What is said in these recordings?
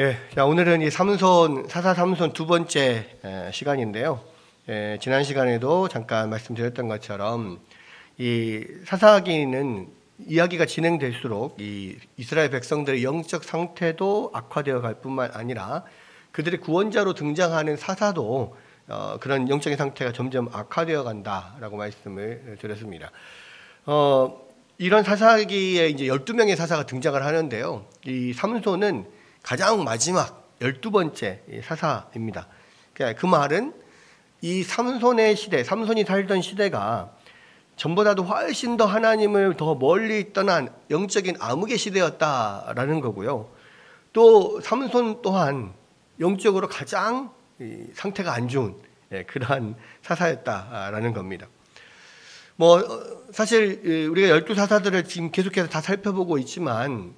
예, 자, 오늘은 이 사사 삼손 두 번째 시간인데요. 지난 시간에도 잠깐 말씀드렸던 것처럼 이 사사기는 이야기가 진행될수록 이 이스라엘 백성들의 영적 상태도 악화되어 갈 뿐만 아니라 그들의 구원자로 등장하는 사사도 그런 영적인 상태가 점점 악화되어 간다라고 말씀을 드렸습니다. 이런 사사기에 이제 12명의 사사가 등장을 하는데요. 이 삼손은 가장 마지막 12번째 사사입니다. 그 말은 이 삼손의 시대, 삼손이 살던 시대가 전보다도 훨씬 더 하나님을 더 멀리 떠난 영적인 암흑의 시대였다라는 거고요. 또 삼손 또한 영적으로 가장 상태가 안 좋은 그러한 사사였다라는 겁니다. 사실 우리가 12사사들을 지금 계속해서 다 살펴보고 있지만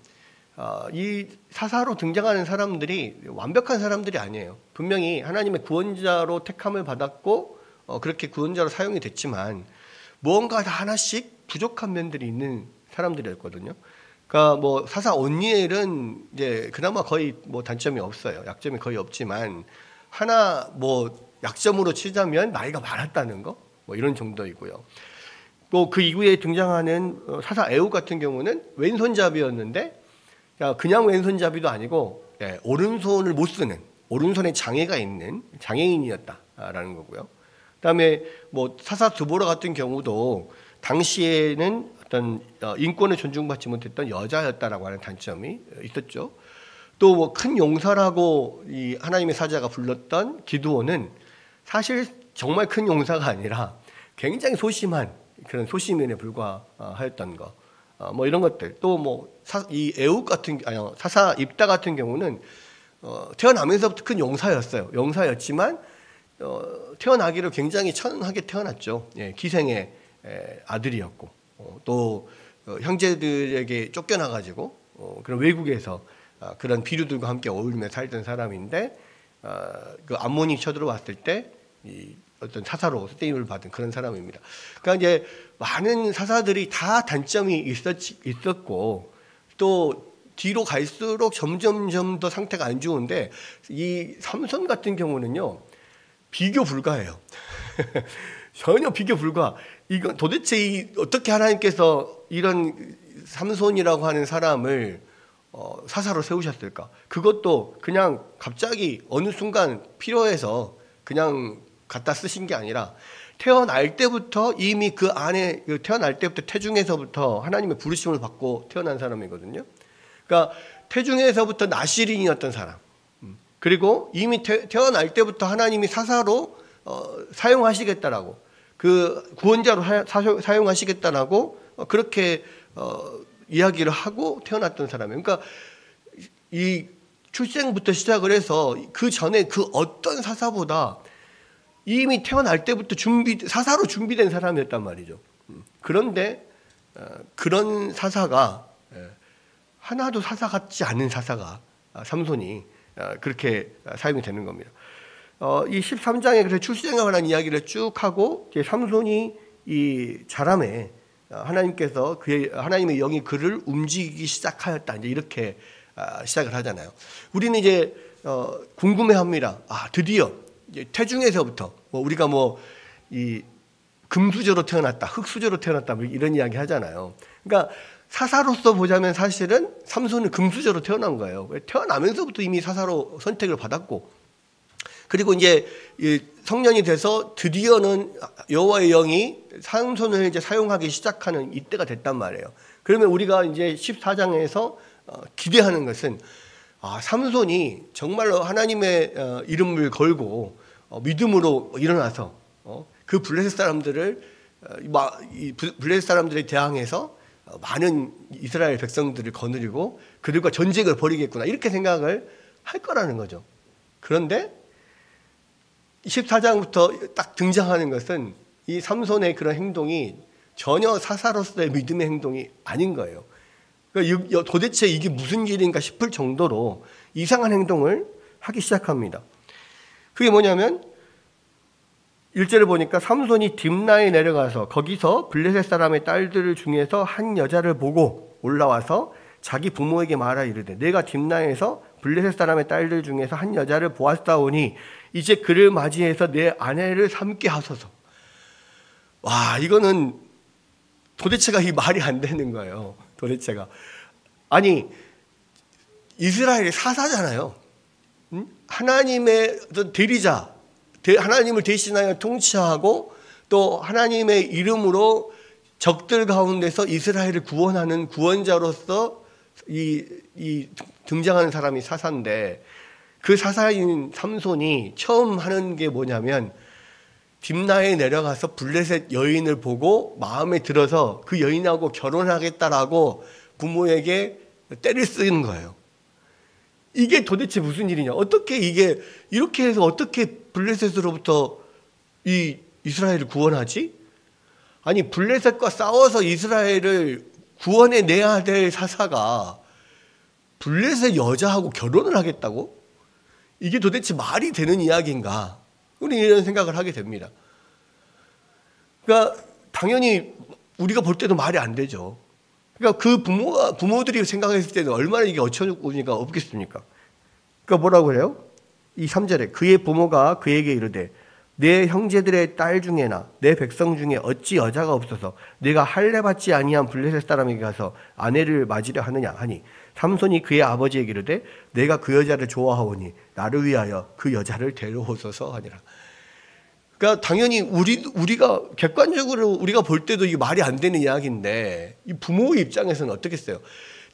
이 사사로 등장하는 사람들이 완벽한 사람들이 아니에요. 분명히 하나님의 구원자로 택함을 받았고 그렇게 구원자로 사용이 됐지만 무언가 다 하나씩 부족한 면들이 있는 사람들이었거든요. 그러니까 사사 온니엘은 이제 그나마 거의 단점이 없어요. 약점이 거의 없지만 하나 약점으로 치자면 나이가 많았다는 거 이런 정도이고요. 또 그 이후에 등장하는 사사 에우 같은 경우는 왼손잡이였는데 그냥 왼손잡이도 아니고 오른손을 못 쓰는, 오른손에 장애가 있는 장애인이었다라는 거고요. 그다음에 사사 드보라 같은 경우도 당시에는 어떤 인권을 존중받지 못했던 여자였다라고 하는 단점이 있었죠. 또 큰 용사라고 이 하나님의 사자가 불렀던 기드온은 사실 정말 큰 용사가 아니라 굉장히 소심한 그런 소시민에 불과하였던 거. 이런 것들. 또 이 에욱 같은 사사 입다 같은 경우는 태어나면서부터 큰 용사였어요. 용사였지만 태어나기를 굉장히 천하게 태어났죠. 기생의 아들이었고 또 형제들에게 쫓겨나가지고 그런 외국에서 그런 비류들과 함께 어울리며 살던 사람인데 그 암몬이 쳐들어왔을 때 이 어떤 사사로 쓰임을 받은 그런 사람입니다. 그러니까 이제 많은 사사들이 다 단점이 있었고 또 뒤로 갈수록 점점 더 상태가 안 좋은데 이 삼손 같은 경우는요 비교 불가해요. 전혀 비교 불가. 이건 도대체 어떻게 하나님께서 이런 삼손이라고 하는 사람을 사사로 세우셨을까? 그것도 그냥 갑자기 어느 순간 필요해서 그냥 갖다 쓰신 게 아니라 태어날 때부터 이미 그 안에 태어날 때부터 태중에서부터 하나님의 부르심을 받고 태어난 사람이거든요. 그러니까 태중에서부터 나실인이었던 사람. 그리고 이미 태어날 때부터 하나님이 사사로 사용하시겠다라고 그 구원자로 사용하시겠다라고 그렇게 이야기를 하고 태어났던 사람이에요. 그러니까 이 출생부터 시작을 해서 그 전에 그 어떤 사사보다 이미 태어날 때부터 사사로 준비된 사람이었단 말이죠. 그런데 그런 사사가 하나도 사사 같지 않은 사사가 삼손이 그렇게 사용이 되는 겁니다. 이 13장에 그래서 출생에 관한 이야기를 쭉 하고 삼손이 이 자람에 하나님께서 하나님의 영이 그를 움직이기 시작하였다. 이제 이렇게 시작을 하잖아요. 우리는 이제 궁금해합니다. 드디어 태중에서부터 우리가 이 금수저로 태어났다, 흙수저로 태어났다 이런 이야기 하잖아요. 그러니까 사사로서 보자면 사실은 삼손은 금수저로 태어난 거예요. 태어나면서부터 이미 사사로 선택을 받았고, 그리고 이제 성년이 돼서 드디어는 여호와의 영이 삼손을 이제 사용하기 시작하는 이때가 됐단 말이에요. 그러면 우리가 이제 14장에서 기대하는 것은 삼손이 정말로 하나님의 이름을 걸고 믿음으로 일어나서 그 블레셋 사람들에 대항해서 많은 이스라엘 백성들을 거느리고 그들과 전쟁을 벌이겠구나 이렇게 생각을 할 거라는 거죠. 그런데 14장부터 딱 등장하는 것은 이 삼손의 그런 행동이 전혀 사사로서의 믿음의 행동이 아닌 거예요. 그러니까 도대체 이게 무슨 일인가 싶을 정도로 이상한 행동을 하기 시작합니다. 그게 뭐냐면 1절을 보니까 삼손이 딥나에 내려가서 거기서 블레셋 사람의 딸들 중에서 한 여자를 보고 올라와서 자기 부모에게 말하 이르되 내가 딥나에서 블레셋 사람의 딸들 중에서 한 여자를 보았사오니 이제 그를 맞이해서 내 아내를 삼게 하소서. 와, 이거는 도대체가 이 말이 안 되는 거예요. 도대체가. 아니, 이스라엘의 사사잖아요. 하나님의 대리자, 하나님을 대신하여 통치하고 또 하나님의 이름으로 적들 가운데서 이스라엘을 구원하는 구원자로서 이 등장하는 사람이 사사인데, 그 사사인 삼손이 처음 하는 게 뭐냐면 딥나에 내려가서 블레셋 여인을 보고 마음에 들어서 그 여인하고 결혼하겠다라고 부모에게 떼를 쓰는 거예요. 이게 도대체 무슨 일이냐? 어떻게 이게 이렇게 해서 어떻게 블레셋으로부터 이 이스라엘을 구원하지? 아니, 블레셋과 싸워서 이스라엘을 구원해 내야 될 사사가 블레셋 여자하고 결혼을 하겠다고? 이게 도대체 말이 되는 이야기인가? 우리 이런 생각을 하게 됩니다. 그러니까 당연히 우리가 볼 때도 말이 안 되죠. 그러니까 그 부모들이 생각했을 때는 얼마나 이게 어처구니가 없겠습니까? 그러니까 뭐라고 해요? 이 3절에 그의 부모가 그에게 이르되 내 형제들의 딸 중에나 내 백성 중에 어찌 여자가 없어서 내가 할례 받지 아니한 블레셋 사람에게 가서 아내를 맞으려 하느냐 하니 삼손이 그의 아버지에게 이르되 내가 그 여자를 좋아하오니 나를 위하여 그 여자를 데려오소서 하니라. 그러니까 당연히 우리가 객관적으로 우리가 볼 때도 이게 말이 안 되는 이야기인데 이 부모의 입장에서는 어떻겠어요?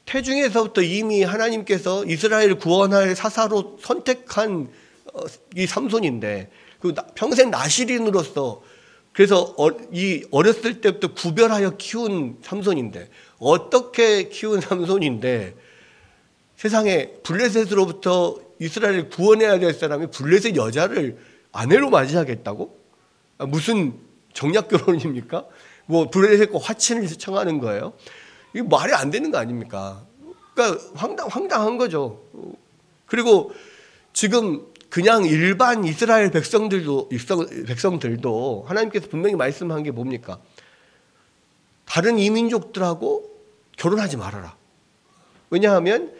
태중에서부터 이미 하나님께서 이스라엘을 구원할 사사로 선택한 이 삼손인데 그 평생 나실인으로서 그래서 이 어렸을 때부터 구별하여 키운 삼손인데 어떻게 키운 삼손인데 세상에 블레셋으로부터 이스라엘을 구원해야 될 사람이 블레셋 여자를 아내로 맞이하겠다고? 무슨 정략 결혼입니까? 뭐 블레셋과 화친을 청하는 거예요? 이게 말이 안 되는 거 아닙니까? 그러니까 황당한 거죠. 그리고 지금 그냥 일반 이스라엘 백성들도 하나님께서 분명히 말씀한 게 뭡니까? 다른 이민족들하고 결혼하지 말아라. 왜냐하면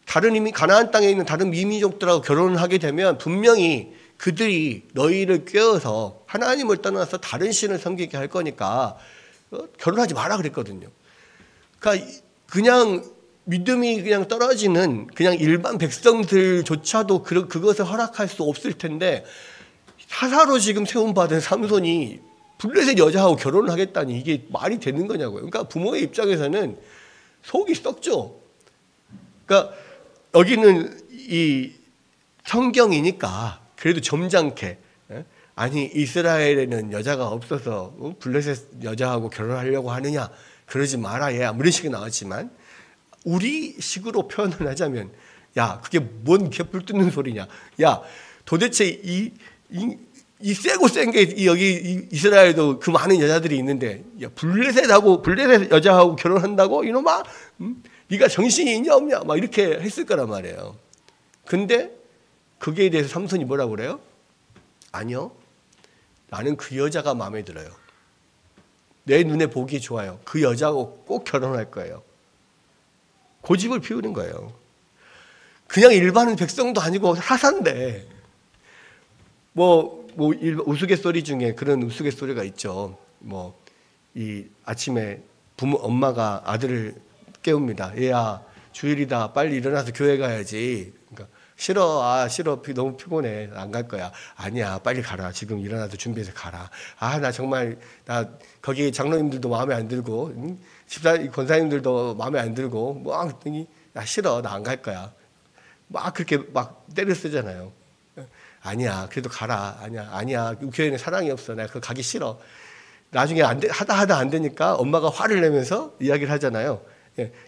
가나안 땅에 있는 다른 이민족들하고 결혼을 하게 되면 분명히 그들이 너희를 꿰어서 하나님을 떠나서 다른 신을 섬기게 할 거니까 결혼하지 마라 그랬거든요. 그러니까 그냥 믿음이 그냥 떨어지는 그냥 일반 백성들조차도 그것을 허락할 수 없을 텐데 사사로 지금 세움받은 삼손이 블레셋 여자하고 결혼을 하겠다니 이게 말이 되는 거냐고요. 그러니까 부모의 입장에서는 속이 썩죠. 그러니까 여기는 이 성경이니까 그래도 점잖게 아니 이스라엘에는 여자가 없어서 블레셋 여자하고 결혼하려고 하느냐 그러지 마라 얘야 이런 식이 나왔지만 우리 식으로 표현을 하자면 야 그게 뭔 개뿔 뜯는 소리냐 야 도대체 이 세고 센 게 여기 이스라엘도 그 많은 여자들이 있는데 야 블레셋 여자하고 결혼한다고 이놈아 네가 정신이 있냐 없냐 막 이렇게 했을 거란 말이에요. 근데 거기에 대해서 삼손이 뭐라고 그래요? 아니요 나는 그 여자가 마음에 들어요. 내 눈에 보기 좋아요. 그 여자하고 꼭 결혼할 거예요. 고집을 피우는 거예요. 그냥 일반 백성도 아니고 사사인데 뭐 우스갯소리 중에 그런 우스갯소리가 있죠. 뭐 이 아침에 엄마가 아들을 깨웁니다. 얘야 주일이다 빨리 일어나서 교회 가야지. 그러니까 싫어 너무 피곤해 안 갈 거야. 아니야 빨리 가라 지금 일어나서 준비해서 가라. 나 정말 나 거기 장로님들도 마음에 안 들고 권사님들도 마음에 안 들고 뭐 야 싫어 나 안 갈 거야. 막 그렇게 막 때려 쓰잖아요. 아니야 그래도 가라. 아니야 교회는 사랑이 없어 내가 그거 가기 싫어. 나중에 하다 안 되니까 엄마가 화를 내면서 이야기를 하잖아요.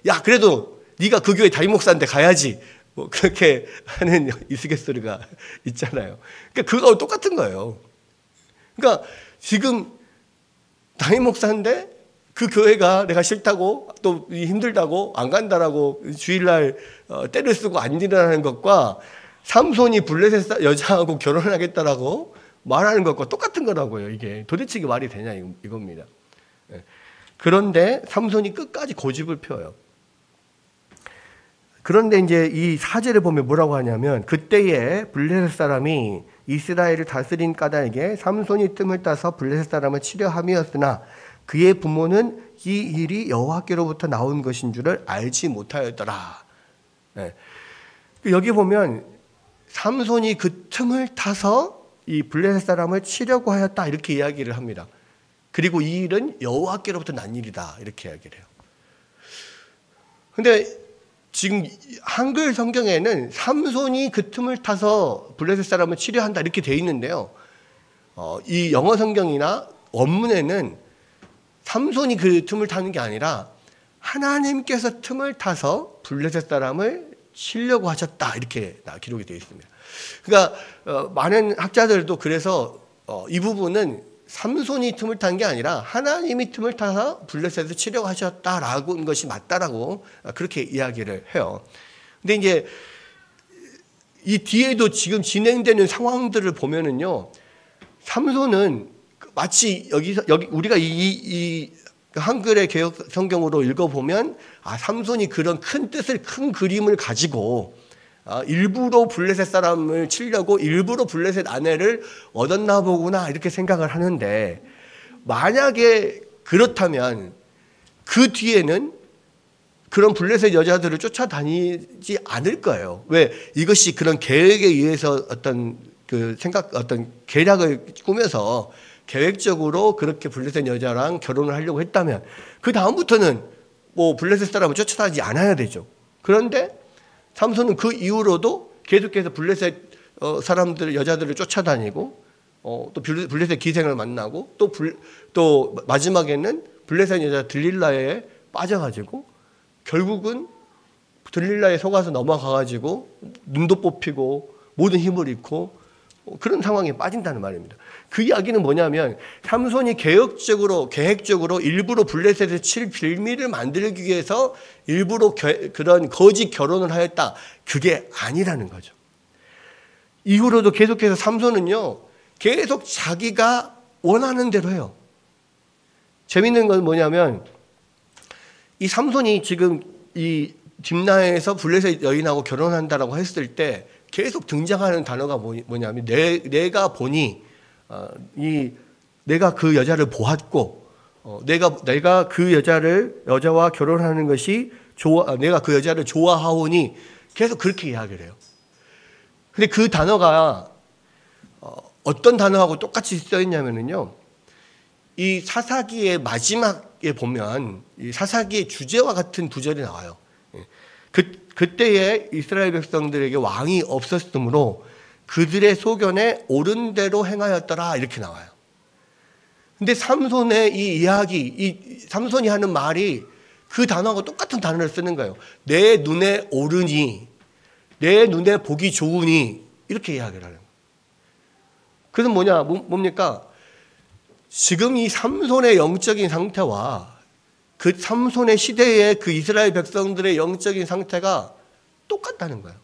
야 그래도 네가 그 교회 담임 목사인데 가야지. 뭐 그렇게 하는 우스갯소리가 있잖아요. 그러니까 그거 똑같은 거예요. 그러니까 지금 담임 목사인데 그 교회가 내가 싫다고 또 힘들다고 안 간다라고 주일날 때를 쓰고 안 일어나는 것과 삼손이 블레셋 여자하고 결혼하겠다라고 말하는 것과 똑같은 거라고요. 이게 도대체 이게 말이 되냐 이겁니다. 그런데 삼손이 끝까지 고집을 펴요. 그런데 이제 이 4절을 보면 뭐라고 하냐면 그때에 블레셋 사람이 이스라엘을 다스린 까닭에 삼손이 뜸을 따서 블레셋 사람을 치려 함이었으나 그의 부모는 이 일이 여호와께로부터 나온 것인 줄을 알지 못하였더라. 네. 여기 보면 삼손이 그 틈을 타서 이 블레셋 사람을 치려고 하였다 이렇게 이야기를 합니다. 그리고 이 일은 여호와께로부터 난 일이다 이렇게 이야기를 해요. 근데 지금 한글 성경에는 삼손이 그 틈을 타서 블레셋 사람을 치려 한다 이렇게 돼 있는데요. 이 영어 성경이나 원문에는 삼손이 그 틈을 타는 게 아니라 하나님께서 틈을 타서 블레셋 사람을 치려고 하셨다 이렇게 기록이 되어 있습니다. 그러니까 많은 학자들도 그래서 이 부분은 삼손이 틈을 탄 게 아니라 하나님이 틈을 타서 블레셋을 치려고 하셨다라고 한 것이 맞다라고 그렇게 이야기를 해요. 근데 이제 이 뒤에도 지금 진행되는 상황들을 보면은요, 삼손은 마치 여기 우리가 이 한글의 개역 성경으로 읽어보면 삼손이 그런 큰 뜻을 큰 그림을 가지고 일부러 블레셋 사람을 치려고 일부러 블레셋 아내를 얻었나 보구나 이렇게 생각을 하는데, 만약에 그렇다면 그 뒤에는 그런 블레셋 여자들을 쫓아다니지 않을 거예요. 왜? 이것이 그런 계획에 의해서 어떤 그 생각, 어떤 계략을 꾸며서 계획적으로 그렇게 블레셋 여자랑 결혼을 하려고 했다면 그 다음부터는 뭐 블레셋 사람을 쫓아다니지 않아야 되죠. 그런데 삼손은 그 이후로도 계속해서 블레셋 사람들 여자들을 쫓아다니고 또 블레셋 기생을 만나고 또 마지막에는 블레셋 여자 들릴라에 빠져가지고 결국은 들릴라에 속아서 넘어가가지고 눈도 뽑히고 모든 힘을 잃고 그런 상황에 빠진다는 말입니다. 그 이야기는 뭐냐면 삼손이 계획적으로 일부러 블레셋을 칠 빌미를 만들기 위해서 일부러 그런 거짓 결혼을 하였다. 그게 아니라는 거죠. 이후로도 계속해서 삼손은요, 계속 자기가 원하는 대로 해요. 재밌는 건 뭐냐면 이 삼손이 지금 이 딥나에서 블레셋 여인하고 결혼한다라고 했을 때 계속 등장하는 단어가 뭐냐면 내가 보니 내가 그 여자를 보았고 내가 그 여자와 결혼하는 것이 내가 그 여자를 좋아하오니 계속 그렇게 이야기를 해요. 근데 그 단어가 어떤 단어하고 똑같이 써 있냐면요, 이 사사기의 마지막에 보면 이 사사기의 주제와 같은 구절이 나와요. 그때에 이스라엘 백성들에게 왕이 없었으므로 그들의 소견에 옳은 대로 행하였더라 이렇게 나와요. 근데 삼손의 이 이야기, 이 삼손이 하는 말이 그 단어하고 똑같은 단어를 쓰는 거예요. 내 눈에 옳으니, 내 눈에 보기 좋으니 이렇게 이야기를 하는 거예요. 그래서 뭡니까? 지금 이 삼손의 영적인 상태와 그 삼손의 시대의 그 이스라엘 백성들의 영적인 상태가 똑같다는 거예요.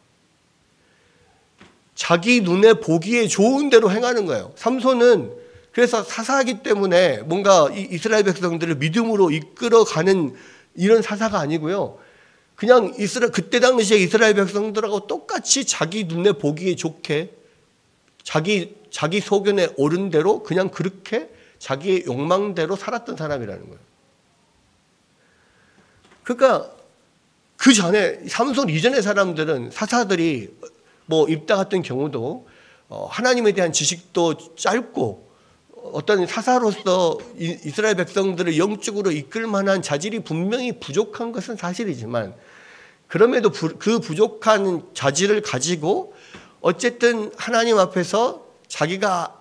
자기 눈에 보기에 좋은 대로 행하는 거예요. 삼손은 그래서 사사이기 때문에 뭔가 이스라엘 백성들을 믿음으로 이끌어가는 이런 사사가 아니고요. 그냥 그때 당시에 이스라엘 백성들하고 똑같이 자기 눈에 보기에 좋게 자기 소견에 옳은 대로 그냥 그렇게 자기의 욕망대로 살았던 사람이라는 거예요. 그러니까 그 전에 삼손 이전의 사람들은 사사들이 뭐 입다 같은 경우도 하나님에 대한 지식도 짧고 어떤 사사로서 이스라엘 백성들을 영적으로 이끌 만한 자질이 분명히 부족한 것은 사실이지만, 그럼에도 그 부족한 자질을 가지고 어쨌든 하나님 앞에서 자기가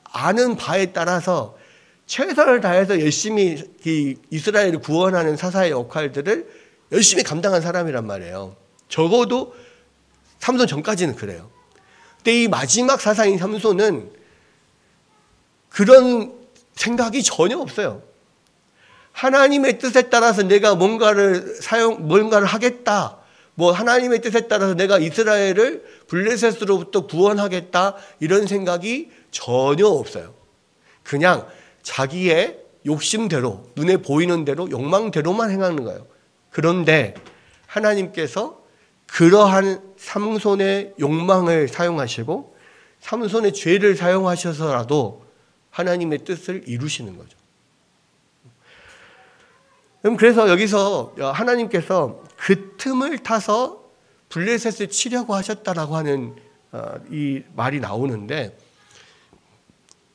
아는 바에 따라서 최선을 다해서 열심히 이스라엘을 구원하는 사사의 역할들을 열심히 감당한 사람이란 말이에요. 적어도 삼손 전까지는 그래요. 근데 이 마지막 사사인 삼손은 그런 생각이 전혀 없어요. 하나님의 뜻에 따라서 내가 뭔가를 하겠다. 뭐 하나님의 뜻에 따라서 내가 이스라엘을 블레셋으로부터 구원하겠다. 이런 생각이 전혀 없어요. 그냥 자기의 욕심대로, 눈에 보이는 대로, 욕망대로만 행하는 거예요. 그런데 하나님께서 그러한 삼손의 욕망을 사용하시고 삼손의 죄를 사용하셔서라도 하나님의 뜻을 이루시는 거죠. 그래서 여기서 하나님께서 그 틈을 타서 블레셋을 치려고 하셨다라고 하는 이 말이 나오는데,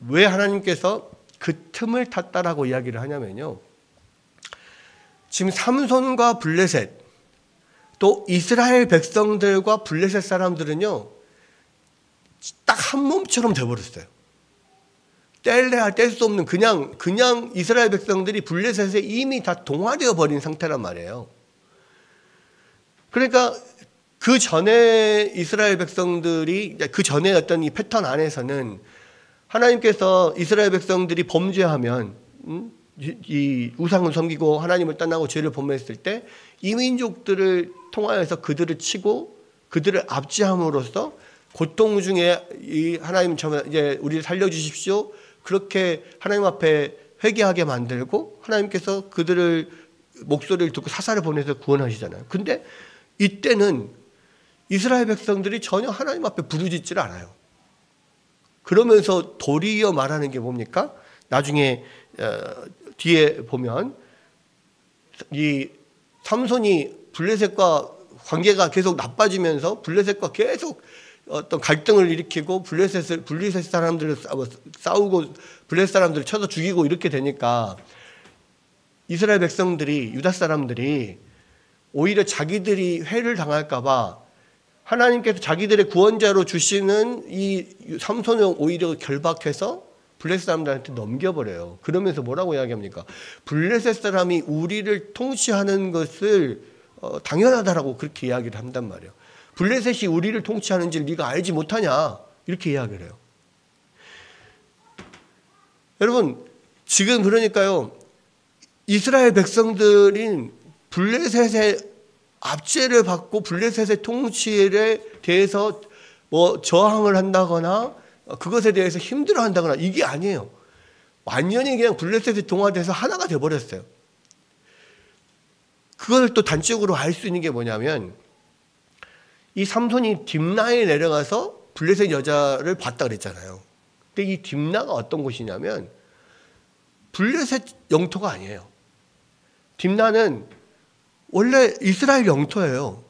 왜 하나님께서 그 틈을 탔다라고 이야기를 하냐면요, 지금 삼손과 블레셋, 또 이스라엘 백성들과 블레셋 사람들은요 딱 한 몸처럼 돼버렸어요. 뗄래야 뗄 수 없는 그냥 이스라엘 백성들이 블레셋에 이미 다 동화되어 버린 상태란 말이에요. 그러니까 그 전에 이스라엘 백성들이, 그 전에 어떤 이 패턴 안에서는 하나님께서 이스라엘 백성들이 범죄하면 이 우상을 섬기고 하나님을 떠나고 죄를 범했을 때 이민족들을 통하여서 그들을 치고 그들을 압제함으로써 고통 중에 이 하나님 이제 우리를 살려주십시오, 그렇게 하나님 앞에 회개하게 만들고 하나님께서 그들을 목소리를 듣고 사사를 보내서 구원하시잖아요. 근데 이때는 이스라엘 백성들이 전혀 하나님 앞에 부르짖질 않아요. 그러면서 도리어 말하는 게 뭡니까? 나중에 뒤에 보면 이 삼손이 블레셋과 관계가 계속 나빠지면서 블레셋과 계속 어떤 갈등을 일으키고 블레셋 사람들을 싸우고 블레셋 사람들을 쳐서 죽이고 이렇게 되니까 이스라엘 백성들이, 유다 사람들이 오히려 자기들이 회를 당할까 봐 하나님께서 자기들의 구원자로 주시는 이 삼손을 오히려 결박해서 블레셋 사람들한테 넘겨버려요. 그러면서 뭐라고 이야기합니까? 블레셋 사람이 우리를 통치하는 것을 당연하다라고 그렇게 이야기를 한단 말이에요. 블레셋이 우리를 통치하는지를 네가 알지 못하냐, 이렇게 이야기를 해요. 여러분, 지금 그러니까요, 이스라엘 백성들인 블레셋의 압제를 받고 블레셋의 통치에 대해서 뭐 저항을 한다거나 그것에 대해서 힘들어한다거나 이게 아니에요. 완전히 그냥 블레셋에 동화돼서 하나가 돼버렸어요. 그걸 또 단적으로 알 수 있는 게 뭐냐면, 이 삼손이 딥나에 내려가서 블레셋 여자를 봤다 그랬잖아요. 근데 이 딥나가 어떤 곳이냐면 블레셋 영토가 아니에요. 딥나는 원래 이스라엘 영토예요.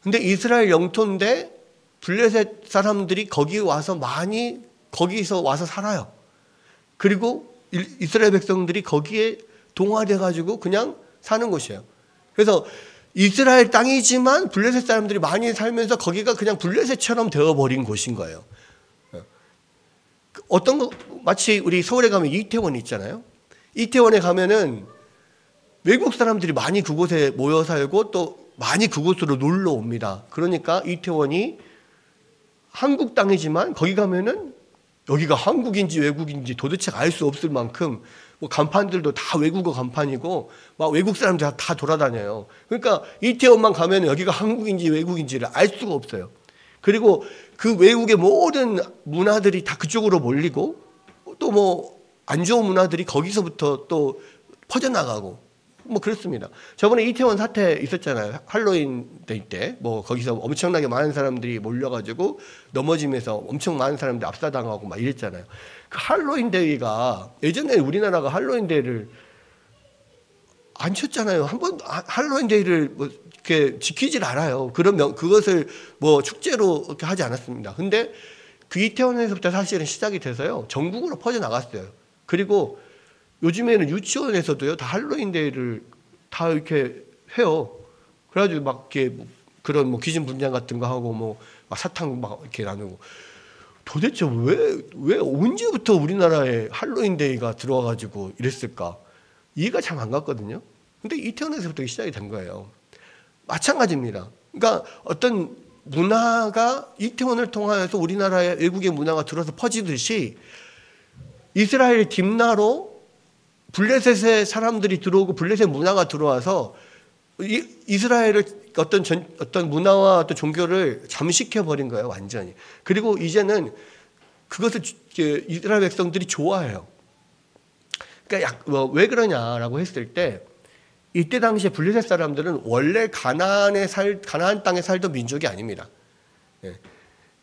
근데 이스라엘 영토인데 블레셋 사람들이 거기서 와서 살아요. 그리고 이스라엘 백성들이 거기에 동화돼 가지고 그냥 사는 곳이에요. 그래서 이스라엘 땅이지만 블레셋 사람들이 많이 살면서 거기가 그냥 블레셋처럼 되어버린 곳인 거예요. 어떤 거, 마치 우리 서울에 가면 이태원 있잖아요. 이태원에 가면은 외국 사람들이 많이 그곳에 모여 살고 또 많이 그곳으로 놀러 옵니다. 그러니까 이태원이 한국 땅이지만 거기 가면은 여기가 한국인지 외국인지 도대체 알 수 없을 만큼 뭐 간판들도 다 외국어 간판이고 막 외국 사람들 다 돌아다녀요. 그러니까 이태원만 가면 여기가 한국인지 외국인지를 알 수가 없어요. 그리고 그 외국의 모든 문화들이 다 그쪽으로 몰리고 또 뭐 안 좋은 문화들이 거기서부터 또 퍼져나가고 뭐 그렇습니다. 저번에 이태원 사태 있었잖아요. 할로윈 데이 때 뭐 거기서 엄청나게 많은 사람들이 몰려가지고 넘어지면서 엄청 많은 사람들이 압사당하고 막 이랬잖아요. 그 할로윈 데이가, 예전에 우리나라가 할로윈 데이를 안 쳤잖아요. 한번 할로윈 데이를 뭐 이렇게 지키질 않아요. 그것을 뭐 축제로 이렇게 하지 않았습니다. 근데 그 이태원에서부터 사실은 시작이 돼서요, 전국으로 퍼져 나갔어요. 그리고 요즘에는 유치원에서도요, 다 할로윈 데이를 다 이렇게 해요. 그래가지고 막 이렇게 그런 뭐 귀신 분장 같은 거 하고 뭐 막 사탕 막 이렇게 나누고. 도대체 왜 언제부터 우리나라에 할로윈 데이가 들어와가지고 이랬을까? 이해가 참 안 갔거든요. 근데 이태원에서부터 시작이 된 거예요. 마찬가지입니다. 그러니까 어떤 문화가 이태원을 통하여서 우리나라에 외국의 문화가 들어서 퍼지듯이 이스라엘 딥나로 블레셋의 사람들이 들어오고 블레셋 문화가 들어와서 이스라엘을 어떤 문화와 어떤 종교를 잠식해 버린 거예요, 완전히. 그리고 이제는 그것을 이스라엘 백성들이 좋아해요. 그러니까 왜 그러냐라고 했을 때, 이때 당시에 블레셋 사람들은 원래 가나안 땅에 살던 민족이 아닙니다. 예.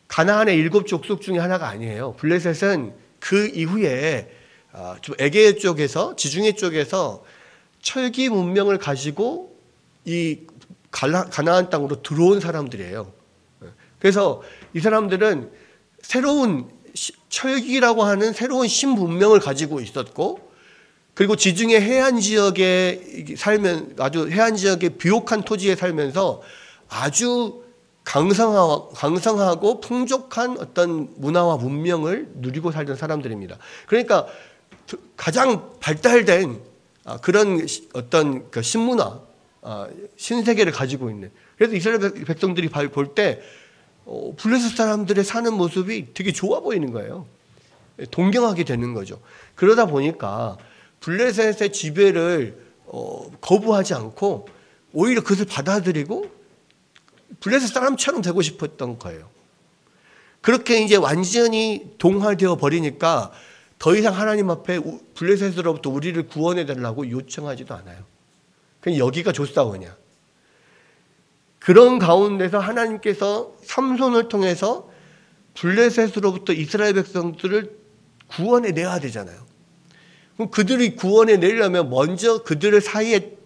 가나안의 7족속 중에 하나가 아니에요. 블레셋은 그 이후에 좀 에게 쪽에서, 지중해 쪽에서 철기 문명을 가지고 이 가나안 땅으로 들어온 사람들이에요. 그래서 이 사람들은 새로운 철기라고 하는 새로운 신문명을 가지고 있었고, 그리고 지중해 해안 지역에 아주 해안 지역의 비옥한 토지에 살면서 아주 강성하고 풍족한 어떤 문화와 문명을 누리고 살던 사람들입니다. 그러니까 가장 발달된 그런 어떤 그 신문화, 신세계를 가지고 있는. 그래서 이스라엘 백성들이 볼 때 블레셋 사람들의 사는 모습이 되게 좋아 보이는 거예요. 동경하게 되는 거죠. 그러다 보니까 블레셋의 지배를 거부하지 않고 오히려 그것을 받아들이고 블레셋 사람처럼 되고 싶었던 거예요. 그렇게 이제 완전히 동화되어 버리니까 더 이상 하나님 앞에 블레셋으로부터 우리를 구원해 달라고 요청하지도 않아요. 그냥 여기가 좋사오냐. 그런 가운데서 하나님께서 삼손을 통해서 블레셋으로부터 이스라엘 백성들을 구원해 내야 되잖아요. 그럼 그들이 구원해 내려면 먼저 그들 사이에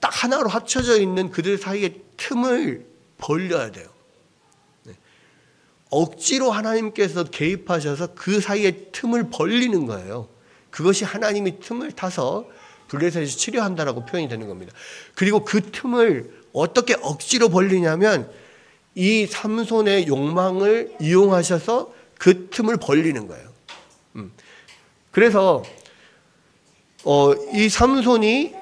딱 하나로 합쳐져 있는 그들 사이에 틈을 벌려야 돼요. 억지로 하나님께서 개입하셔서 그 사이에 틈을 벌리는 거예요. 그것이 하나님이 틈을 타서 블레셋을 치료한다라고 표현이 되는 겁니다. 그리고 그 틈을 어떻게 억지로 벌리냐면 이 삼손의 욕망을 이용하셔서 그 틈을 벌리는 거예요. 그래서 이 삼손이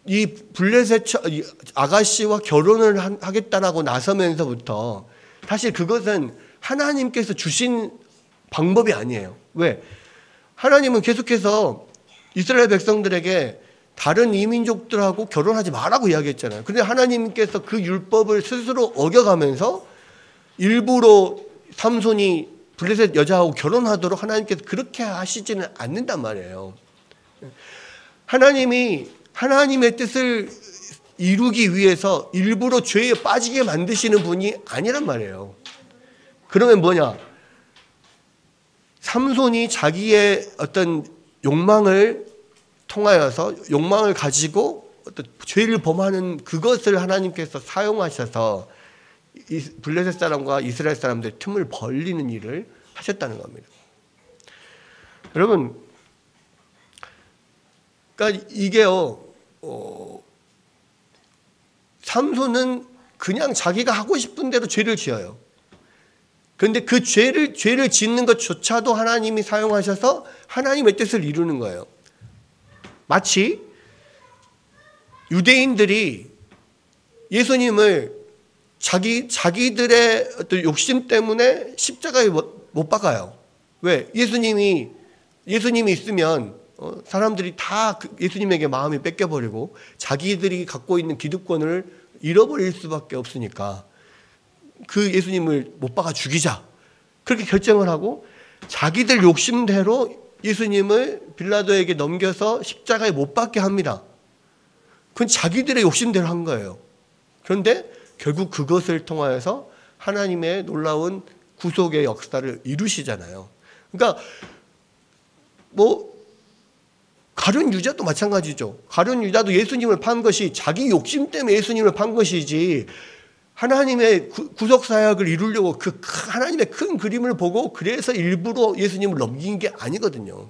이 블레셋 아가씨와 결혼을 하겠다라고 나서면서부터 사실 그것은 하나님께서 주신 방법이 아니에요. 왜? 하나님은 계속해서 이스라엘 백성들에게 다른 이민족들하고 결혼하지 말라고 이야기했잖아요. 그런데 하나님께서 그 율법을 스스로 어겨가면서 일부러 삼손이 블레셋 여자하고 결혼하도록 하나님께서 그렇게 하시지는 않는단 말이에요. 하나님이 하나님의 뜻을 이루기 위해서 일부러 죄에 빠지게 만드시는 분이 아니란 말이에요. 그러면 뭐냐? 삼손이 자기의 어떤 욕망을 통하여서 욕망을 가지고 어떤 죄를 범하는 그것을 하나님께서 사용하셔서 이 블레셋 사람과 이스라엘 사람들의 틈을 벌리는 일을 하셨다는 겁니다. 여러분, 그러니까 이게요, 삼손은 그냥 자기가 하고 싶은 대로 죄를 지어요. 그런데 그 죄를 짓는 것조차도 하나님이 사용하셔서 하나님의 뜻을 이루는 거예요. 마치 유대인들이 예수님을 자기들의 어떤 욕심 때문에 십자가에 못 박아요. 왜? 예수님이 있으면 사람들이 다 예수님에게 마음이 뺏겨버리고 자기들이 갖고 있는 기득권을 잃어버릴 수밖에 없으니까 그 예수님을 못 박아 죽이자. 그렇게 결정을 하고 자기들 욕심대로 예수님을 빌라도에게 넘겨서 십자가에 못 박게 합니다. 그건 자기들의 욕심대로 한 거예요. 그런데 결국 그것을 통하여서 하나님의 놀라운 구속의 역사를 이루시잖아요. 그러니까 가룟 유다도 마찬가지죠. 가룟 유다도 예수님을 판 것이 자기 욕심 때문에 예수님을 판 것이지 하나님의 구속 사역을 이루려고 그 하나님의 큰 그림을 보고 그래서 일부러 예수님을 넘긴 게 아니거든요.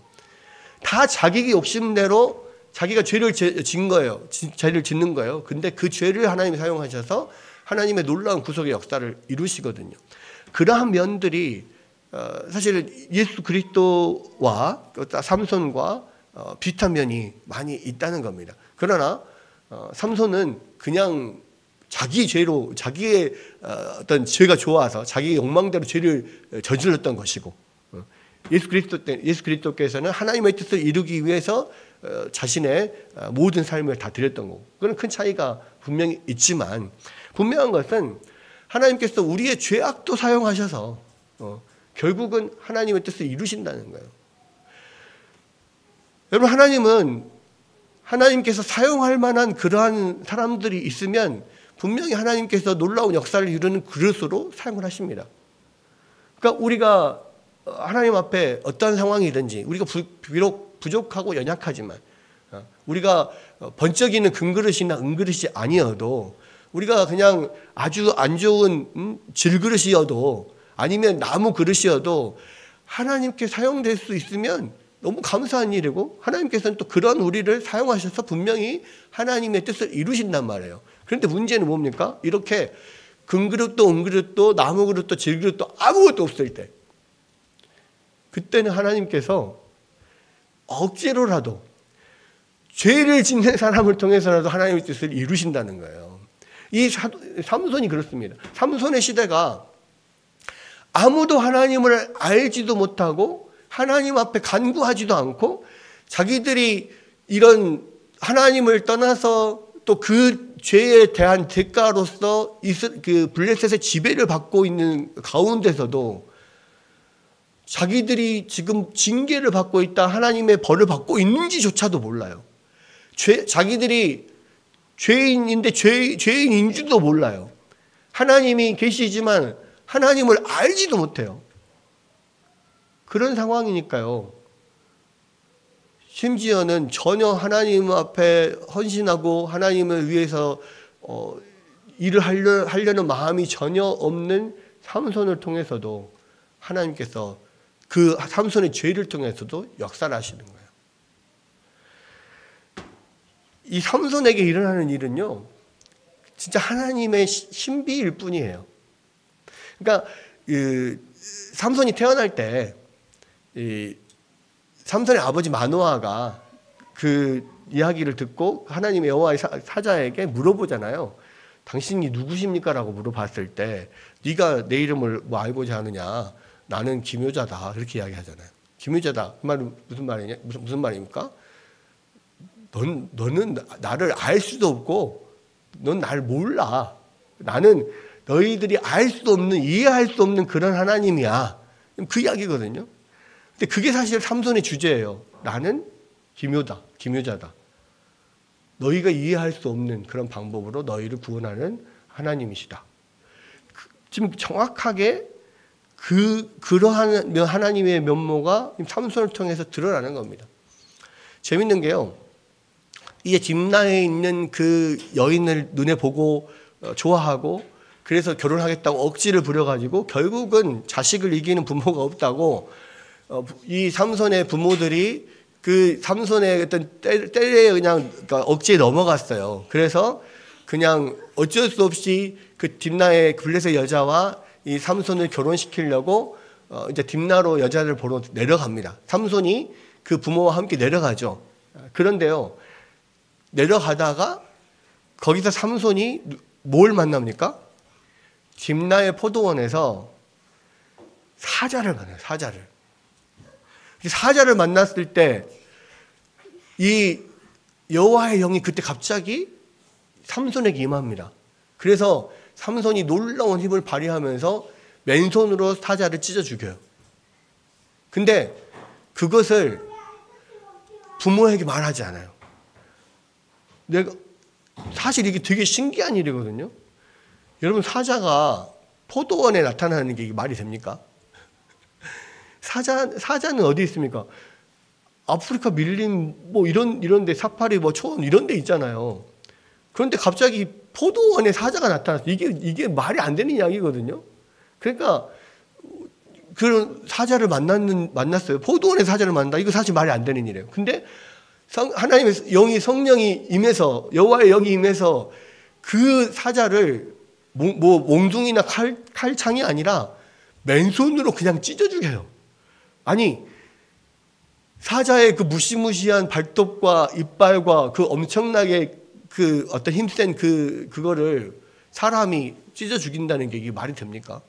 다 자기 욕심대로 자기가 죄를 짓는 거예요. 근데 그 죄를 하나님이 사용하셔서 하나님의 놀라운 구속의 역사를 이루시거든요. 그러한 면들이 사실 예수 그리스도와 삼손과 비슷한 면이 많이 있다는 겁니다. 그러나 삼손은 그냥 자기 죄로 자기의 어떤 죄가 좋아서 자기의 욕망대로 죄를 저질렀던 것이고 예수 그리스도께서는 하나님의 뜻을 이루기 위해서 자신의 모든 삶을 다 드렸던 거고 그건 큰 차이가 분명히 있지만 분명한 것은 하나님께서 우리의 죄악도 사용하셔서 결국은 하나님의 뜻을 이루신다는 거예요. 여러분 하나님은 하나님께서 사용할 만한 그러한 사람들이 있으면 분명히 하나님께서 놀라운 역사를 이루는 그릇으로 사용을 하십니다. 그러니까 우리가 하나님 앞에 어떤 상황이든지 우리가 비록 부족하고 연약하지만 우리가 번쩍이는 금그릇이나 은그릇이 아니어도 우리가 그냥 아주 안 좋은 질그릇이어도 아니면 나무 그릇이어도 하나님께 사용될 수 있으면 너무 감사한 일이고 하나님께서는 또 그런 우리를 사용하셔서 분명히 하나님의 뜻을 이루신단 말이에요. 그런데 문제는 뭡니까? 이렇게 금그릇도 은그릇도 나무 그릇도 질그릇도 아무것도 없을 때 그때는 하나님께서 억지로라도 죄를 짓는 사람을 통해서라도 하나님의 뜻을 이루신다는 거예요. 이 삼손이 그렇습니다. 삼손의 시대가 아무도 하나님을 알지도 못하고 하나님 앞에 간구하지도 않고 자기들이 이런 하나님을 떠나서 또 그 죄에 대한 대가로서 그 블레셋의 지배를 받고 있는 가운데서도 자기들이 지금 징계를 받고 있다, 하나님의 벌을 받고 있는지조차도 몰라요. 자기들이 죄인인데 죄인인 줄도 몰라요. 하나님이 계시지만 하나님을 알지도 못해요. 그런 상황이니까요. 심지어는 전혀 하나님 앞에 헌신하고 하나님을 위해서 일을 하려는 마음이 전혀 없는 삼손을 통해서도 하나님께서 그 삼손의 죄를 통해서도 역사를 하시는 거예요. 이 삼손에게 일어나는 일은요, 진짜 하나님의 신비일 뿐이에요. 그러니까 삼손이 태어날 때 삼손의 아버지 마노아가 그 이야기를 듣고 하나님의 여호와의 사자에게 물어보잖아요. 당신이 누구십니까? 라고 물어봤을 때 네가 내 이름을 뭐 알고자 하느냐? 나는 기묘자다. 그렇게 이야기하잖아요. 기묘자다. 그 말은 무슨 말입니까? 너는 나를 알 수도 없고 넌 나를 몰라. 나는 너희들이 알 수 없는, 이해할 수 없는 그런 하나님이야. 그 이야기거든요. 근데 그게 사실 삼손의 주제예요. 나는 기묘자다. 너희가 이해할 수 없는 그런 방법으로 너희를 구원하는 하나님이시다. 지금 정확하게 그러한 하나님의 면모가 삼손을 통해서 드러나는 겁니다. 재밌는 게요. 이게 딥나에 있는 그 여인을 눈에 보고 좋아하고 그래서 결혼하겠다고 억지를 부려가지고 결국은 자식을 이기는 부모가 없다고 이 삼손의 부모들이 그 삼손의 어떤 때에 그냥 그러니까 억지에 넘어갔어요. 그래서 그냥 어쩔 수 없이 그 딥나의 블레셋 여자와 이 삼손을 결혼시키려고 이제 딥나로 여자를 보러 내려갑니다. 삼손이 그 부모와 함께 내려가죠. 그런데요, 내려가다가 거기서 삼손이 뭘 만납니까? 딥나의 포도원에서 사자를 만나요. 사자를 만났을 때 이 여호와의 영이 그때 갑자기 삼손에게 임합니다. 그래서 삼손이 놀라운 힘을 발휘하면서 맨손으로 사자를 찢어 죽여요. 근데 그것을 부모에게 말하지 않아요. 사실 이게 되게 신기한 일이거든요. 여러분, 사자가 포도원에 나타나는 게 말이 됩니까? 사자는 어디 있습니까? 아프리카 밀림 뭐 이런 데 사파리 뭐 초원 이런 데 있잖아요. 그런데 갑자기 포도원에 사자가 나타났어요. 이게 말이 안 되는 이야기거든요. 그러니까 그런 사자를 만났어요. 포도원에 사자를 만난다. 이거 사실 말이 안 되는 일이에요. 근데 하나님의 영이, 성령이 임해서, 여호와의 영이 임해서 그 사자를 몽둥이나 칼창이 아니라 맨손으로 그냥 찢어 죽여요. 아니, 사자의 그 무시무시한 발톱과 이빨과 그 엄청나게 그 어떤 힘센 그거를 사람이 찢어 죽인다는 게 이게 말이 됩니까?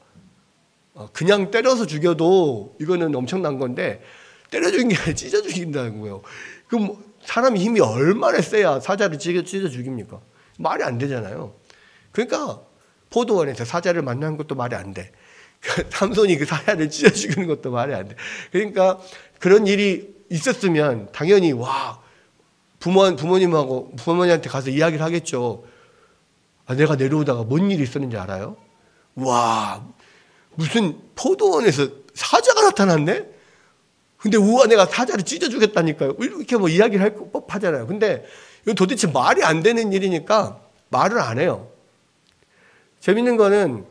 그냥 때려서 죽여도 이거는 엄청난 건데 때려 죽인 게 아니라 찢어 죽인다는 거예요. 그럼 사람이 힘이 얼마나 세야 사자를 찢어 죽입니까? 말이 안 되잖아요. 그러니까 포도원에서 사자를 만나는 것도 말이 안 돼. 삼손이 그 사자를 찢어 죽이는 것도 말이 안 돼. 그러니까 그런 일이 있었으면 당연히 부모님한테 가서 이야기를 하겠죠. 아, 내가 내려오다가 뭔 일이 있었는지 알아요? 와, 무슨 포도원에서 사자가 나타났네? 근데 우와, 내가 사자를 찢어주겠다니까요. 이렇게 뭐 이야기를 할 법하잖아요. 근데 이건 도대체 말이 안 되는 일이니까 말을 안 해요. 재밌는 거는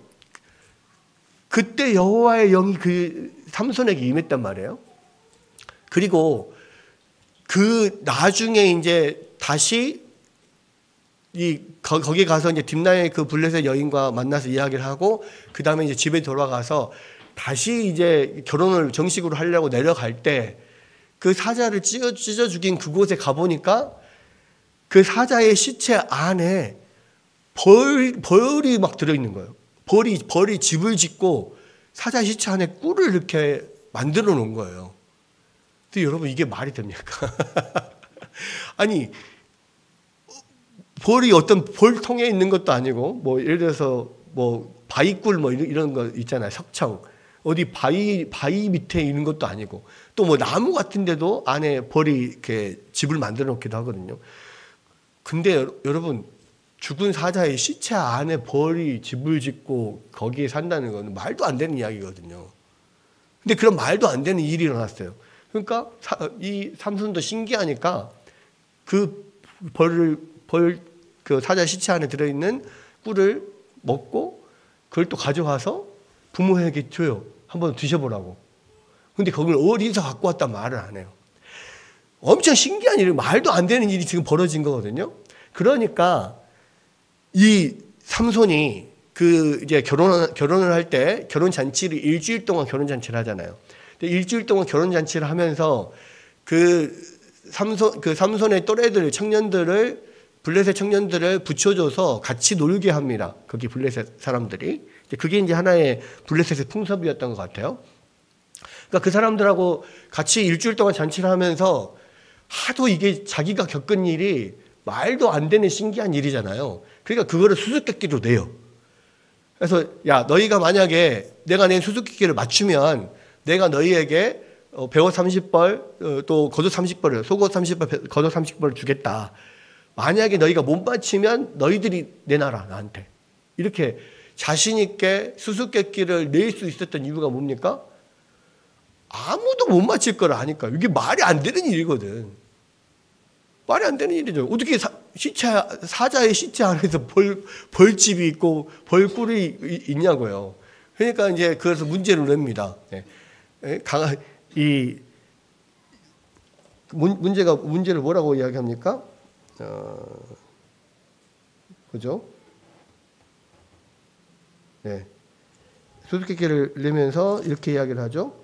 그때 여호와의 영이 그 삼손에게 임했단 말이에요. 그리고 그 나중에 이제 다시 거기 가서 이제 딥나의 그 블레셋 여인과 만나서 이야기를 하고 그 다음에 이제 집에 돌아가서 다시 이제 결혼을 정식으로 하려고 내려갈 때 그 사자를 찢어 죽인 그곳에 가보니까 그 사자의 시체 안에 벌이 막 들어있는 거예요. 벌이 집을 짓고 사자 시체 안에 꿀을 이렇게 만들어 놓은 거예요. 근데 여러분, 이게 말이 됩니까? 아니, 벌이 어떤 벌통에 있는 것도 아니고, 뭐 예를 들어서 뭐 바위꿀 뭐 이런 거 있잖아요. 석청. 어디 바위 밑에 있는 것도 아니고, 또 뭐 나무 같은 데도 안에 벌이 이렇게 집을 만들어 놓기도 하거든요. 근데 여러분, 죽은 사자의 시체 안에 벌이 집을 짓고 거기에 산다는 건 말도 안 되는 이야기거든요. 근데 그런 말도 안 되는 일이 일어났어요. 그러니까 이 삼손도 신기하니까 그 그 사자 시체 안에 들어있는 꿀을 먹고 그걸 또 가져가서 부모에게 줘요. 한번 드셔보라고. 근데 그걸 어디서 갖고 왔단 말을 안 해요. 엄청 신기한 일이, 말도 안 되는 일이 지금 벌어진 거거든요. 그러니까 이 삼손이 그 이제 결혼을 할 때 결혼 잔치를 일주일 동안 결혼 잔치를 하잖아요. 근데 일주일 동안 결혼 잔치를 하면서 그 삼손의 또래들 블레셋 청년들을 붙여줘서 같이 놀게 합니다. 거기 블레셋 사람들이. 그게 이제 하나의 블레셋의 풍습이었던 것 같아요. 그러니까 그 사람들하고 같이 일주일 동안 잔치를 하면서 하도 이게 자기가 겪은 일이 말도 안 되는 신기한 일이잖아요. 그러니까 그거를 수수께끼로 내요. 그래서 야, 너희가 만약에 내가 낸 수수께끼를 맞추면 내가 너희에게 배옷 30벌 또 겉옷 30벌을, 속옷 30벌, 겉옷 30벌을 주겠다. 만약에 너희가 못 맞히면 너희들이 내놔라, 나한테. 이렇게 자신 있게 수수께끼를 낼 수 있었던 이유가 뭡니까? 아무도 못 맞힐 걸 아니까. 이게 말이 안 되는 일이거든. 말이 안 되는 일이죠. 어떻게 사자의 시체 안에서 벌집이 있고 벌꿀이 있냐고요. 그러니까 이제 그래서 문제를 냅니다. 문제를 뭐라고 이야기합니까? 그죠? 네. 수수께끼를 내면서 이렇게 이야기를 하죠.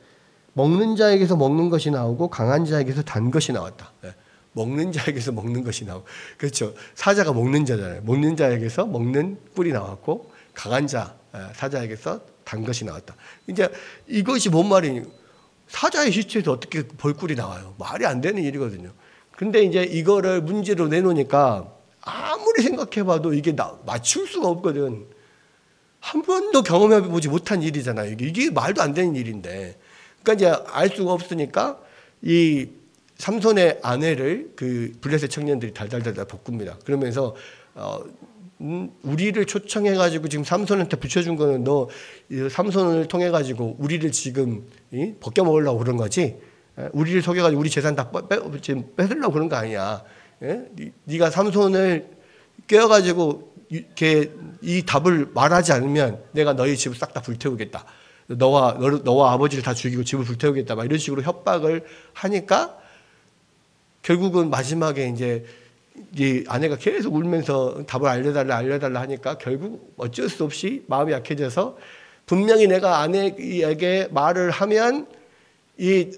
먹는 자에게서 먹는 것이 나오고 강한 자에게서 단 것이 나왔다. 네. 먹는 자에게서 먹는 것이 나오고, 그렇죠. 사자가 먹는 자잖아요. 먹는 자에게서 먹는 꿀이 나왔고 강한 자, 사자에게서 단 것이 나왔다. 이제 이것이 뭔 말이니? 사자의 시체에서 어떻게 벌꿀이 나와요? 말이 안 되는 일이거든요. 근데 이제 이거를 문제로 내놓으니까 아무리 생각해봐도 이게 맞출 수가 없거든. 한 번도 경험해보지 못한 일이잖아요. 이게 말도 안 되는 일인데. 그러니까 이제 알 수가 없으니까 이 삼손의 아내를 그 블레셋 청년들이 달달달달 볶습니다. 그러면서 우리를 초청해가지고 지금 삼손한테 붙여준 거는 너 삼손을 통해가지고 우리를 지금 벗겨 먹으려고 그런 거지. 우리를 속여가지고 우리 재산 다 지금 뺏으려고 그런 거 아니야. 네가 삼손을 깨워가지고 이렇게 이 답을 말하지 않으면 내가 너희 집을 싹 다 불태우겠다. 너와 아버지를 다 죽이고 집을 불태우겠다. 막 이런 식으로 협박을 하니까 결국은 마지막에 이제 이 아내가 계속 울면서 답을 알려달라 하니까 결국 어쩔 수 없이 마음이 약해져서 분명히 내가 아내에게 말을 하면 이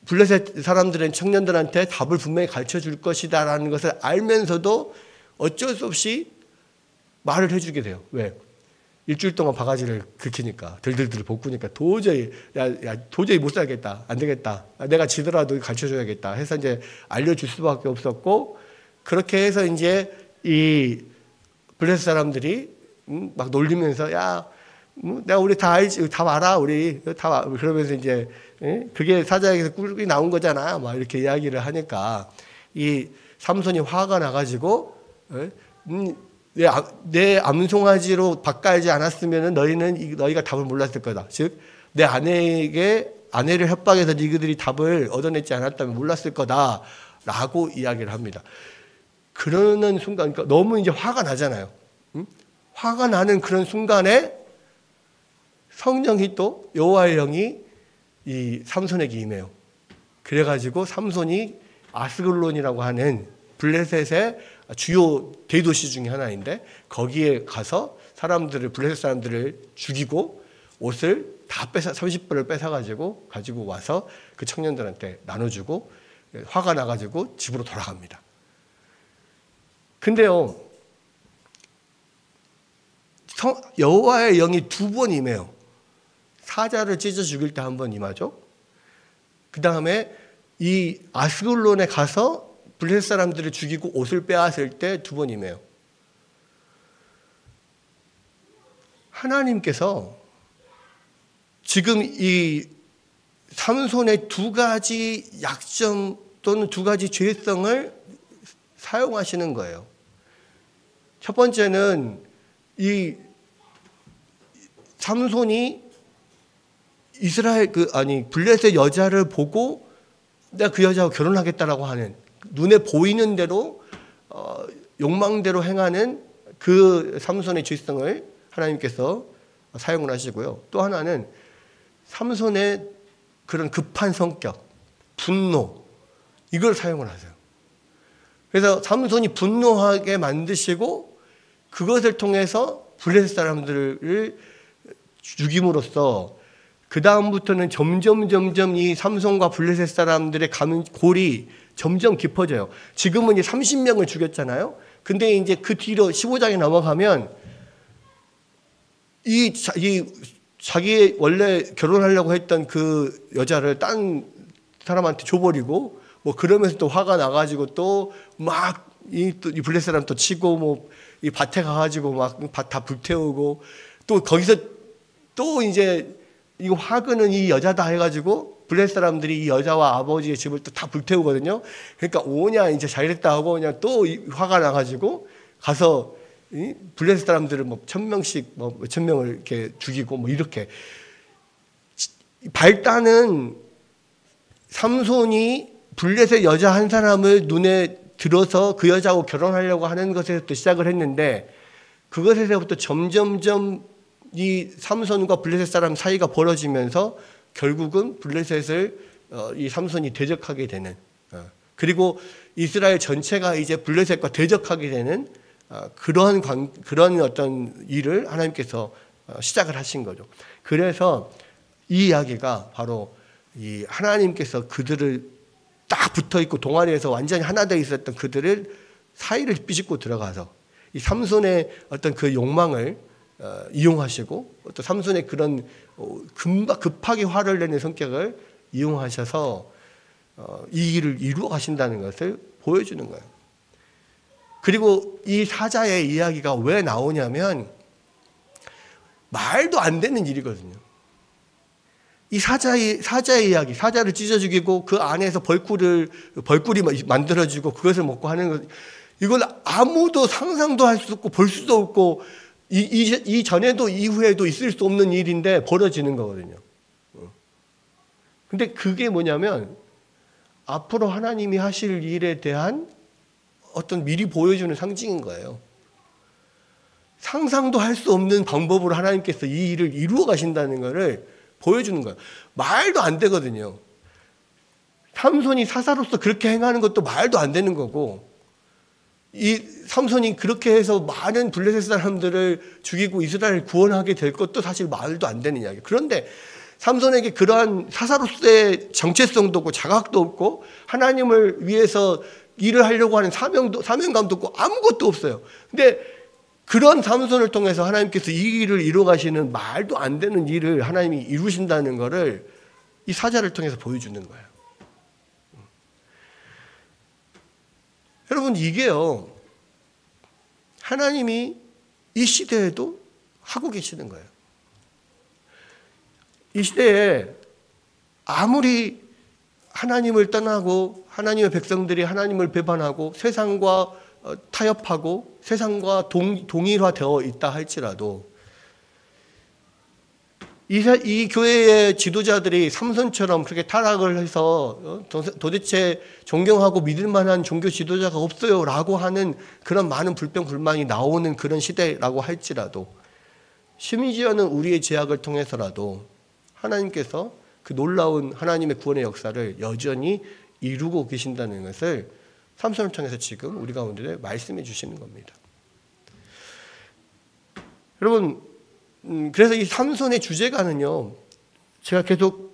블레셋 사람들은 청년들한테 답을 분명히 가르쳐 줄 것이다라는 것을 알면서도 어쩔 수 없이 말을 해주게 돼요. 왜? 일주일 동안 바가지를 긁히니까 들들들 볶으니까 도저히 도저히 못 살겠다, 안 되겠다, 내가 지더라도 가르쳐줘야겠다 해서 이제 알려줄 수밖에 없었고, 그렇게 해서 이제 이 블레셋 사람들이 막 놀리면서 야, 내가 우리 다 알지, 다 알아, 우리 다, 그러면서 이제 그게 사자에게서 꿀이 나온 거잖아, 막 이렇게 이야기를 하니까 이 삼손이 화가 나가지고 내 암송아지로 바꿔지 않았으면 너희가 답을 몰랐을 거다. 즉 내 아내를 협박해서 너희들이 답을 얻어내지 않았다면 몰랐을 거다라고 이야기를 합니다. 그러는 순간, 그러니까 너무 이제 화가 나잖아요. 화가 나는 그런 순간에 성령이 또 여호와의 영이 이 삼손에게 임해요. 그래가지고 삼손이 아스글론이라고 하는 블레셋의 주요 대도시 중에 하나인데 거기에 가서 블레셋 사람들을 죽이고 옷을 다 30벌을 뺏어가지고 가지고 와서 그 청년들한테 나눠주고 화가 나가지고 집으로 돌아갑니다. 근데요, 여호와의 영이 2번 임해요. 사자를 찢어 죽일 때 1번 임하죠. 그 다음에 이 아스글론에 가서 블레셋 사람들을 죽이고 옷을 빼앗을 때 2번 임해요. 하나님께서 지금 이 삼손의 2가지 약점 또는 2가지 죄성을 사용하시는 거예요. 첫 번째는 이 삼손이 블레셋 여자를 보고 내가 그 여자하고 결혼하겠다라고 하는 눈에 보이는 대로 욕망대로 행하는 그 삼손의 죄성을 하나님께서 사용을 하시고요. 또 하나는 삼손의 그런 급한 성격, 분노, 이걸 사용을 하세요. 그래서 삼손이 분노하게 만드시고 그것을 통해서 블레셋 사람들을 죽임으로써 그 다음부터는 점점 이 삼손과 블레셋 사람들의 골이 점점 깊어져요. 지금은 이제 30명을 죽였잖아요. 근데 이제 그 뒤로 15장에 넘어가면 자기 원래 결혼하려고 했던 그 여자를 딴 사람한테 줘버리고 뭐 그러면서 또 화가 나가지고 또 막 이 블레셋 사람 또 치고 뭐 이 밭에 가가지고 막 밭 다 불태우고 또 거기서 또 이제 이거 화근은 이 여자다 해가지고 블레셋 사람들이 이 여자와 아버지의 집을 또 다 불태우거든요. 그러니까 오냐 이제 잘됐다 하고 그냥 또 화가 나가지고 가서 블레셋 사람들을 뭐 1000명씩 뭐 몇천 명을 이렇게 죽이고 뭐 이렇게 발단은 삼손이 블레셋 여자 한 사람을 눈에 들어서 그 여자하고 결혼하려고 하는 것에서부터 시작을 했는데 그것에서부터 점점점 이 삼손과 블레셋 사람 사이가 벌어지면서 결국은 블레셋을 이 삼손이 대적하게 되는 그리고 이스라엘 전체가 이제 블레셋과 대적하게 되는 그런 어떤 일을 하나님께서 시작을 하신 거죠. 그래서 이 이야기가 바로 이 하나님께서 그들을 딱 붙어 있고 동아리에서 완전히 하나 되어 있었던 그들을 사이를 삐집고 들어가서 이 삼손의 어떤 그 욕망을 이용하시고 또 삼손의 그런 급하게 화를 내는 성격을 이용하셔서 이 일을 이루어 가신다는 것을 보여주는 거예요. 그리고 이 사자의 이야기가 왜 나오냐면 말도 안 되는 일이거든요. 이 사자의 이야기, 사자를 찢어 죽이고 그 안에서 벌꿀이 만들어지고 그것을 먹고 하는 것, 이걸 아무도 상상도 할 수 없고 볼 수도 없고 이 전에도 이후에도 있을 수 없는 일인데 벌어지는 거거든요. 근데 그게 뭐냐면 앞으로 하나님이 하실 일에 대한 어떤 미리 보여주는 상징인 거예요. 상상도 할 수 없는 방법으로 하나님께서 이 일을 이루어 가신다는 것을 보여주는 거예요. 말도 안 되거든요. 삼손이 사사로서 그렇게 행하는 것도 말도 안 되는 거고 이 삼손이 그렇게 해서 많은 블레셋 사람들을 죽이고 이스라엘을 구원하게 될 것도 사실 말도 안 되는 이야기예요. 그런데 삼손에게 그러한 사사로서의 정체성도 없고 자각도 없고 하나님을 위해서 일을 하려고 하는 사명감도 없고 아무것도 없어요. 근데 그런 삼손을 통해서 하나님께서 이 일을 이루어 가시는 말도 안 되는 일을 하나님이 이루신다는 것을 이 사자를 통해서 보여주는 거예요. 여러분 이게요 하나님이 이 시대에도 하고 계시는 거예요. 이 시대에 아무리 하나님을 떠나고 하나님의 백성들이 하나님을 배반하고 세상과 타협하고 세상과 동일화되어 있다 할지라도 이 교회의 지도자들이 삼손처럼 그렇게 타락을 해서 도대체 존경하고 믿을 만한 종교 지도자가 없어요 라고 하는 그런 많은 불평불만이 나오는 그런 시대라고 할지라도 심지어는 우리의 제약을 통해서라도 하나님께서 그 놀라운 하나님의 구원의 역사를 여전히 이루고 계신다는 것을 삼손을 통해서 지금 우리 가운데 말씀해 주시는 겁니다. 여러분, 그래서 이 삼손의 주제가는요, 제가 계속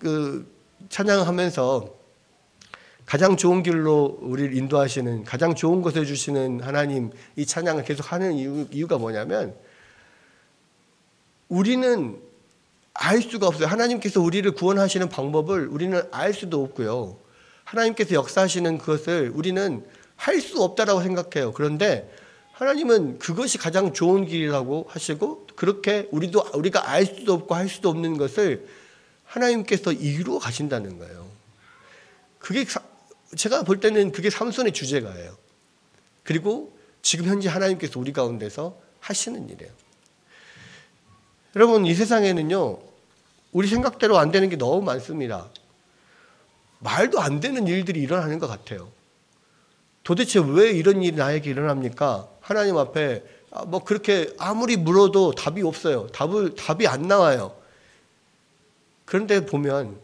찬양하면서 가장 좋은 길로 우리를 인도하시는, 가장 좋은 것을 주시는 하나님, 이 찬양을 계속 하는 이유가 뭐냐면, 우리는 알 수가 없어요. 하나님께서 우리를 구원하시는 방법을 우리는 알 수도 없고요. 하나님께서 역사하시는 그것을 우리는 할 수 없다라고 생각해요. 그런데 하나님은 그것이 가장 좋은 길이라고 하시고, 그렇게 우리가 알 수도 없고 할 수도 없는 것을 하나님께서 이루어 가신다는 거예요. 그게 제가 볼 때는 그게 삼손의 주제가예요. 그리고 지금 현재 하나님께서 우리 가운데서 하시는 일이에요. 여러분, 이 세상에는요, 우리 생각대로 안 되는 게 너무 많습니다. 말도 안 되는 일들이 일어나는 것 같아요. 도대체 왜 이런 일이 나에게 일어납니까? 하나님 앞에 그렇게 아무리 물어도 답이 없어요. 답이 안 나와요. 그런데 보면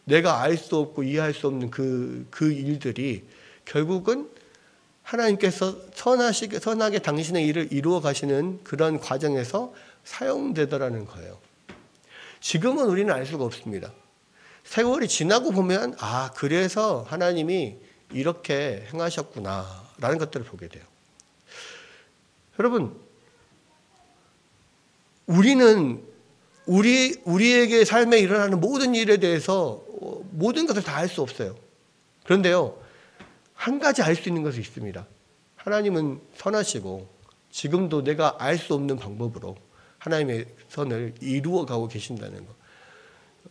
내가 알 수 없고 이해할 수 없는 그 일들이 결국은 하나님께서 선하게 당신의 일을 이루어 가시는 그런 과정에서 사용되더라는 거예요. 지금은 우리는 알 수가 없습니다. 세월이 지나고 보면 그래서 하나님이 이렇게 행하셨구나라는 것들을 보게 돼요. 여러분, 우리는 우리에게 삶에 일어나는 모든 일에 대해서 모든 것을 다 알 수 없어요. 그런데요, 한 가지 알 수 있는 것이 있습니다. 하나님은 선하시고 지금도 내가 알 수 없는 방법으로 하나님의 선을 이루어 가고 계신다는 것.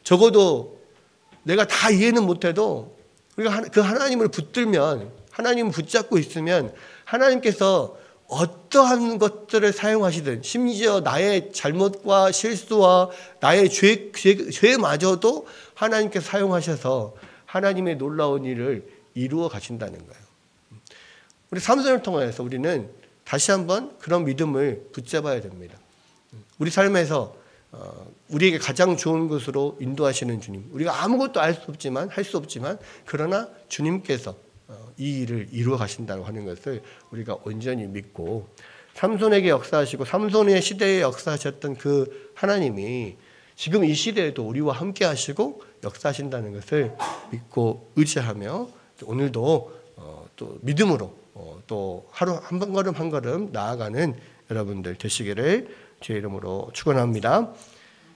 적어도 내가 다 이해는 못해도 우리가 그 하나님을 붙들면, 하나님을 붙잡고 있으면 하나님께서 어떠한 것들을 사용하시든, 심지어 나의 잘못과 실수와 나의 죄마저도 하나님께서 사용하셔서 하나님의 놀라운 일을 이루어 가신다는 거예요. 우리 삼손을 통해서 우리는 다시 한번 그런 믿음을 붙잡아야 됩니다. 우리 삶에서 우리에게 가장 좋은 것으로 인도하시는 주님, 우리가 아무것도 할 수 없지만 그러나 주님께서 이 일을 이루어 가신다고 하는 것을 우리가 온전히 믿고, 삼손에게 역사하시고 삼손의 시대에 역사하셨던 그 하나님이 지금 이 시대에도 우리와 함께 하시고 역사하신다는 것을 믿고 의지하며 오늘도 또 믿음으로 또 하루 한 걸음 한 걸음 나아가는 여러분들 되시기를 주의 이름으로 축원합니다.